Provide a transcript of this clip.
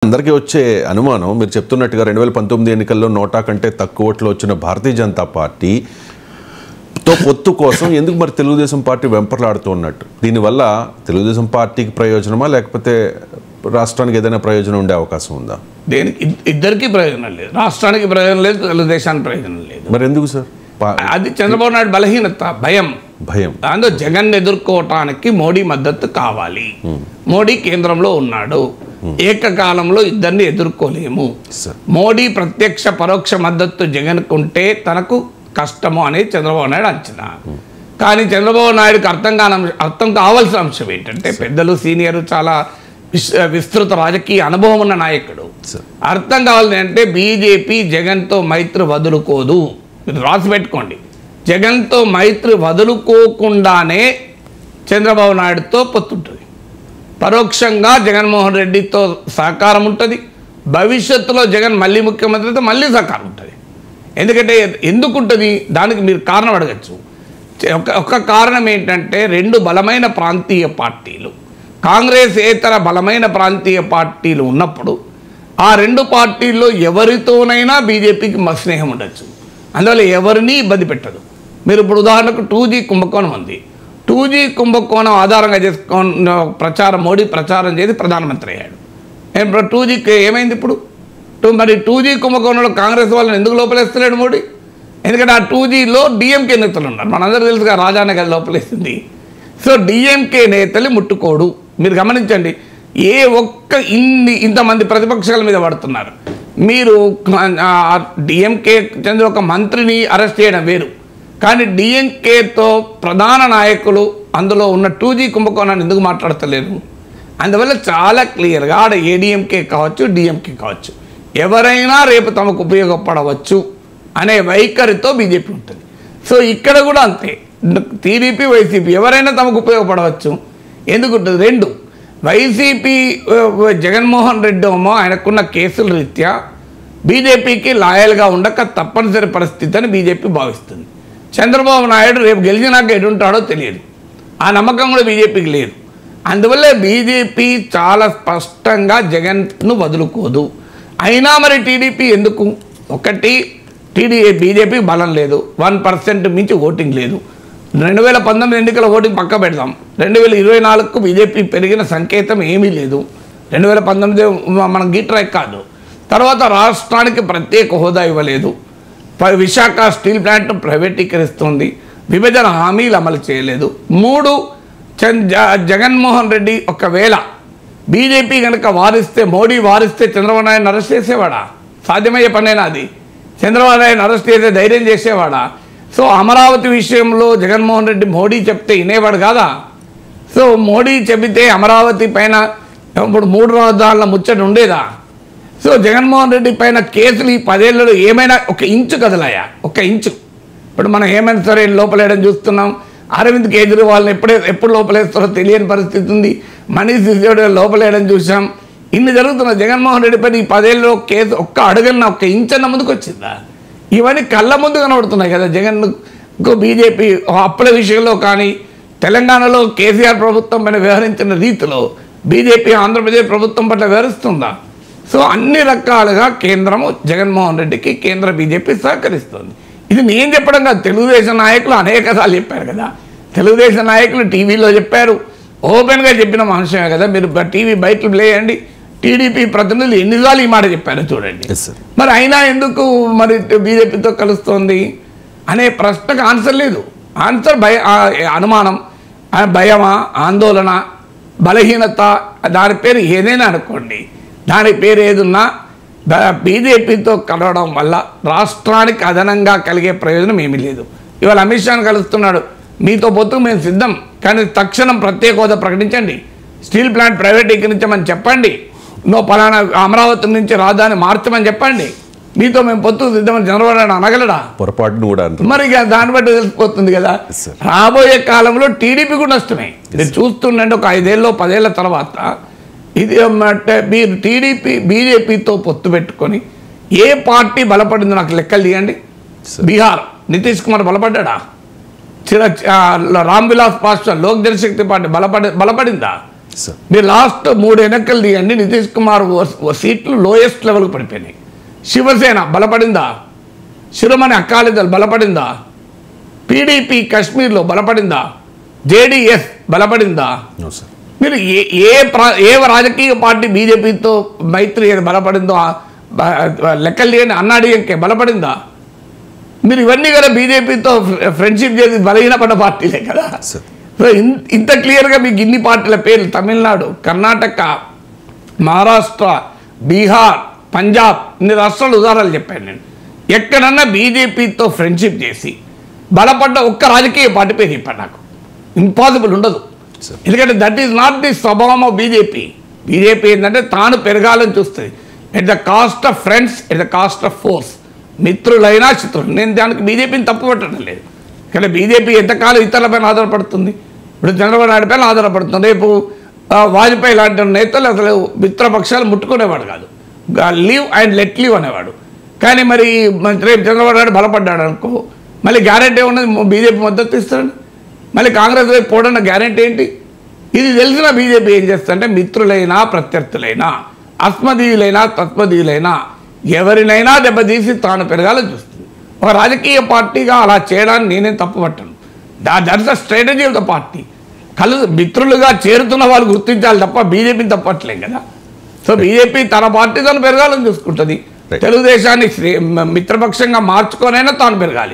అందరికీ వచ్చే అనుమానం మీరు చెప్తున్నట్టుగా 2019 ఎన్నికల్లో నోటా కంటే తక్కువ ఓట్లు వచ్చిన భారతీయ జనతా పార్టీ తో పొత్తు కోసం ఎందుకు మరి తెలుగుదేశం పార్టీ వెంపర్లాడుతూ ఉన్నట్టు? దీనివల్ల తెలుగుదేశం పార్టీకి ప్రయోజనమా లేకపోతే రాష్ట్రానికి ఏదైనా ప్రయోజనం ఉండే అవకాశం ఉందా? దేనికి ఇద్దరికి ప్రయోజనం లేదు. రాష్ట్రానికి ప్రయోజనం లేదు, తెలుగుదేశానికి ప్రయోజనం లేదు. మరి ఎందుకు సార్? అది చంద్రబాబు నాయుడు బలహీనత, భయం. అందులో జగన్ ఎదుర్కోవటానికి మోడీ మద్దతు కావాలి. మోడీ కేంద్రంలో ఉన్నాడు, ఏకకాలంలో ఇద్దరిని ఎదుర్కోలేము. మోడీ ప్రత్యక్ష పరోక్ష మద్దతు జగన్కు ఉంటే తనకు కష్టము అనేది చంద్రబాబు నాయుడు అంచనా. కానీ చంద్రబాబు నాయుడుకి అర్థం కావాల్సిన అంశం ఏంటంటే, పెద్దలు సీనియర్ చాలా విస్తృత రాజకీయ అనుభవం ఉన్న నాయకుడు. అర్థం కావాలి అంటే బీజేపీ జగన్తో మైత్రి వదులుకోదు. మీరు రాసి పెట్టుకోండి, జగన్తో మైత్రి వదులుకోకుండానే చంద్రబాబు నాయుడుతో పొత్తుంటుంది. పరోక్షంగా జగన్మోహన్ రెడ్డితో సహకారం ఉంటుంది. భవిష్యత్తులో జగన్ మళ్ళీ ముఖ్యమంత్రితో మళ్ళీ సహకారం ఉంటుంది. ఎందుకంటే ఎందుకుంటుంది దానికి మీరు కారణం అడగచ్చు. ఒక కారణం ఏంటంటే, రెండు బలమైన ప్రాంతీయ పార్టీలు, కాంగ్రెస్ ఏతర బలమైన ప్రాంతీయ పార్టీలు ఉన్నప్పుడు ఆ రెండు పార్టీల్లో ఎవరితోనైనా బీజేపీకి స్నేహం ఉండొచ్చు. అందువల్ల ఎవరిని ఇబ్బంది పెట్టదు. మీరు ఇప్పుడు ఉదాహరణకు 2G కుంభకోణం ఉంది. 2G కుంభకోణం ఆధారంగా చేసుకొని మోడీ ప్రచారం చేసి ప్రధానమంత్రి అయ్యాడు. 2Gకి ఏమైంది ఇప్పుడు? మరి 2G కుంభకోణంలో కాంగ్రెస్ వాళ్ళని ఎందుకు లోపలేస్తలేడు మోడీ? ఎందుకంటే ఆ 2Gలో డిఎంకే నేతలు ఉన్నారు. మనందరూ తెలుసుగా, రాజానే కదా లోపలేస్తుంది. సో డిఎంకే నేతలు ముట్టుకోడు. మీరు గమనించండి, ఏ ఒక్క ఇంతమంది ప్రతిపక్షాల మీద పడుతున్నారు. మీరు డిఎంకే చెందిన ఒక మంత్రిని అరెస్ట్ చేయడం వేరు, కానీ డిఎంకేతో ప్రధాన నాయకులు అందులో ఉన్న 2G కుంభకోణాన్ని ఎందుకు మాట్లాడతలేరు? అందువల్ల చాలా క్లియర్గా ఆడ ఏడీఎంకే కావచ్చు, డిఎంకే కావచ్చు, ఎవరైనా రేపు తమకు ఉపయోగపడవచ్చు అనే వైఖరితో బీజేపీ ఉంటుంది. సో ఇక్కడ కూడా అంతే, టీడీపీ వైసీపీ ఎవరైనా తమకు ఉపయోగపడవచ్చు. ఎందుకుంటుంది? రెండు, వైసీపీ జగన్మోహన్ రెడ్డి ఏమో ఆయనకున్న కేసుల రీత్యా బీజేపీకి లాయల్గా ఉండక తప్పనిసరి పరిస్థితి అని బీజేపీ భావిస్తుంది. చంద్రబాబు నాయుడు రేపు గెలిచినాక ఎటుంటాడో తెలియదు, ఆ నమ్మకం కూడా బీజేపీకి లేదు. అందువల్ల బీజేపీ చాలా స్పష్టంగా జగన్ను వదులుకోదు. అయినా మరి టీడీపీ ఎందుకు? ఒకటి, బీజేపీ బలం లేదు, 1% మించి ఓటింగ్ లేదు. 2019 ఎన్నికల ఓటింగ్ పక్క పెడదాం, 2024కు బీజేపీ పెరిగిన సంకేతం ఏమీ లేదు. 2019 మనం గీట్రాక్ కాదు. తర్వాత రాష్ట్రానికి ప్రత్యేక హోదా ఇవ్వలేదు, విశాఖ స్టీల్ ప్లాంట్ ప్రైవేటీకరిస్తుంది, విభజన హామీలు అమలు చేయలేదు. 3, జగన్మోహన్ రెడ్డి ఒకవేళ బీజేపీ కనుక వారిస్తే, మోడీ వారిస్తే చంద్రబాబు నాయుడుని అరెస్ట్ చేసేవాడా? సాధ్యమయ్యే పనేనా అది? చంద్రబాబు నాయుడుని అరెస్ట్ చేసే ధైర్యం చేసేవాడా? సో అమరావతి విషయంలో జగన్మోహన్ రెడ్డి మోడీ చెప్తే వినేవాడు కాదా? సో మోడీ చెబితే అమరావతి పైన ఇప్పుడు 3 రాజధానుల ముచ్చట ఉండేదా? సో జగన్మోహన్ రెడ్డి పైన కేసులు ఈ 10 ఏళ్లలో ఏమైనా ఒక ఇంచు కదలాయా? ఒక ఇంచు. ఇప్పుడు మనం హేమంత్ సోరెన్ లోపలేయడం చూస్తున్నాం, అరవింద్ కేజ్రీవాల్ని ఎప్పుడు లోపలేస్తారో తెలియని పరిస్థితి ఉంది, మనీష్ సిసోడియా లోపలేయడం చూసాం. ఇన్ని జరుగుతున్న జగన్మోహన్ రెడ్డి పైన ఈ 10 ఏళ్ళలో కేసు ఒక్క అడుగున ఒక్క ఇంచన్న ముందుకు వచ్చిందా? ఇవన్నీ కళ్ళ ముందు కనబడుతున్నాయి కదా. జగన్కు బీజేపీ అప్పుల విషయంలో కానీ, తెలంగాణలో కేసీఆర్ ప్రభుత్వం పైన వ్యవహరించిన రీతిలో బీజేపీ ఆంధ్రప్రదేశ్ ప్రభుత్వం పట్ల వ్యవహరిస్తుందా? సో అన్ని రకాలుగా కేంద్రము జగన్మోహన్ రెడ్డికి కేంద్ర బీజేపీ సహకరిస్తుంది. ఇది నేను చెప్పడం కాదు, తెలుగుదేశం నాయకులు అనేకసార్లు చెప్పారు కదా. తెలుగుదేశం నాయకులు టీవీలో చెప్పారు, ఓపెన్గా చెప్పిన అంశమే కదా. మీరు టీవీ బయటకు లేయండి, టీడీపీ ప్రతినిధులు ఎన్నిసార్లు ఈ మాట చెప్పారు చూడండి. మరి అయినా ఎందుకు మరి బీజేపీతో కలుస్తోంది అనే ప్రశ్నకు ఆన్సర్ లేదు. ఆన్సర్ అనుమానం, భయమా, ఆందోళన, బలహీనత, దాని పేరు ఏదైనా అనుకోండి, దాని పేరు ఏదున్నా బీజేపీతో కలవడం వల్ల రాష్ట్రానికి అదనంగా కలిగే ప్రయోజనం ఏమీ లేదు. ఇవాళ అమిత్ షాను కలుస్తున్నాడు, మీతో పొత్తు మేము సిద్ధం, కానీ తక్షణం ప్రత్యేక హోదా ప్రకటించండి, స్టీల్ ప్లాంట్ ప్రైవేటీకరించమని చెప్పండి, పలానా అమరావతి నుంచి రాజధాని మార్చమని చెప్పండి, మీతో మేము పొత్తు సిద్ధమని చంద్రబాబు నాయుడు అనగలడా? పొరపాటును కూడా మరి దాన్ని బట్టి తెలిసిపోతుంది కదా. రాబోయే కాలంలో టీడీపీ కూడా నష్టమే. మీరు చూస్తుండండి, ఒక 5 ఏళ్ళలో 10 ఏళ్ళ తర్వాత ఇది మీరు బీజేపీతో పొత్తు పెట్టుకొని ఏ పార్టీ బలపడిందో నాకు లెక్కలు తీయండి. బీహార్ నితీష్ కుమార్ బలపడ్డా? రామ్ విలాస్ పాస్వాన్ లోక్ జనశక్తి పార్టీ బలపడిందా? సార్ మీరు లాస్ట్ 3 ఎన్నికలు తీయండి, నితీష్ కుమార్ సీట్లు లోయెస్ట్ లెవెల్కి పడిపోయినాయి. శివసేన బలపడిందా? శిరోమణి అకాలీదళ్ బలపడిందా? పీడీపీ కాశ్మీర్లో బలపడిందా? జేడీఎస్ బలపడిందా? No sir. మీరు ఏ రాజకీయ పార్టీ బీజేపీతో మైత్రి బలపడిందో లెక్కలు తీయండి. అన్నాడీఎంకే బలపడిందా? మీరు ఇవన్నీ కదా బీజేపీతో ఫ్రెండ్షిప్ చేసి బలహీనపడ్డ పార్టీలే కదా. సార్ సో ఇంత క్లియర్గా మీకు ఇన్ని పార్టీల పేర్లు తమిళనాడు, కర్ణాటక, మహారాష్ట్ర, బీహార్, పంజాబ్ ఇన్ని రాష్ట్రాలు ఉదాహరణలు చెప్పాను నేను. ఎక్కడన్నా బీజేపీతో ఫ్రెండ్షిప్ చేసి బలపడ్డ ఒక్క రాజకీయ పార్టీ పేరు చెప్పాను నాకు. ఇంపాసిబుల్ ఉండదు. ఎందుకంటే దట్ ఈస్ నాట్ ది స్వభావం ఆఫ్ బీజేపీ. బీజేపీ ఏంటంటే తాను పెరగాలని చూస్తుంది. At the cost of friends, at the cost of force. మిత్రులైనా శత్రువులు. నేను దానికి బీజేపీని తప్పు పట్టడం లేదు. కానీ బీజేపీ ఎంతకాలం ఇతరులపైన ఆధారపడుతుంది? ఇప్పుడు చంద్రబాబు నాయుడు పైన ఆధారపడుతుంది. రేపు వాజ్పేయి లాంటి నేతలు అసలు మిత్రపక్షాలు ముట్టుకునేవాడు కాదు. లీవ్ అండ్ లెట్ లీవ్ అనేవాడు. కానీ మరి రేపు చంద్రబాబు నాయుడు బలపడ్డాడు అనుకో, మళ్ళీ గ్యారెంటీ ఉన్నది బీజేపీ మద్దతు ఇస్తాడు. మళ్ళీ కాంగ్రెస్ వైపు పోవడం గ్యారెంటీ ఏంటి? ఇది తెలిసిన బీజేపీ ఏం చేస్తుందంటే మిత్రులైనా ప్రత్యర్థులైనా అస్మదీయులైనా తస్మదీయులైనా ఎవరినైనా దెబ్బతీసి తాను పెరగాలని చూస్తుంది. ఒక రాజకీయ పార్టీగా అలా చేయడాన్ని నేనేం తప్పు పట్టను. That's the strategy of the party. మిత్రులుగా చేరుతున్న వాళ్ళు గుర్తించాలి తప్ప బీజేపీని తప్పట్లేదు కదా. సో బీజేపీ తన పార్టీ తాను పెరగాలని చూసుకుంటుంది. తెలుగుదేశాన్ని మిత్రపక్షంగా మార్చుకొనైనా తాను పెరగాలి.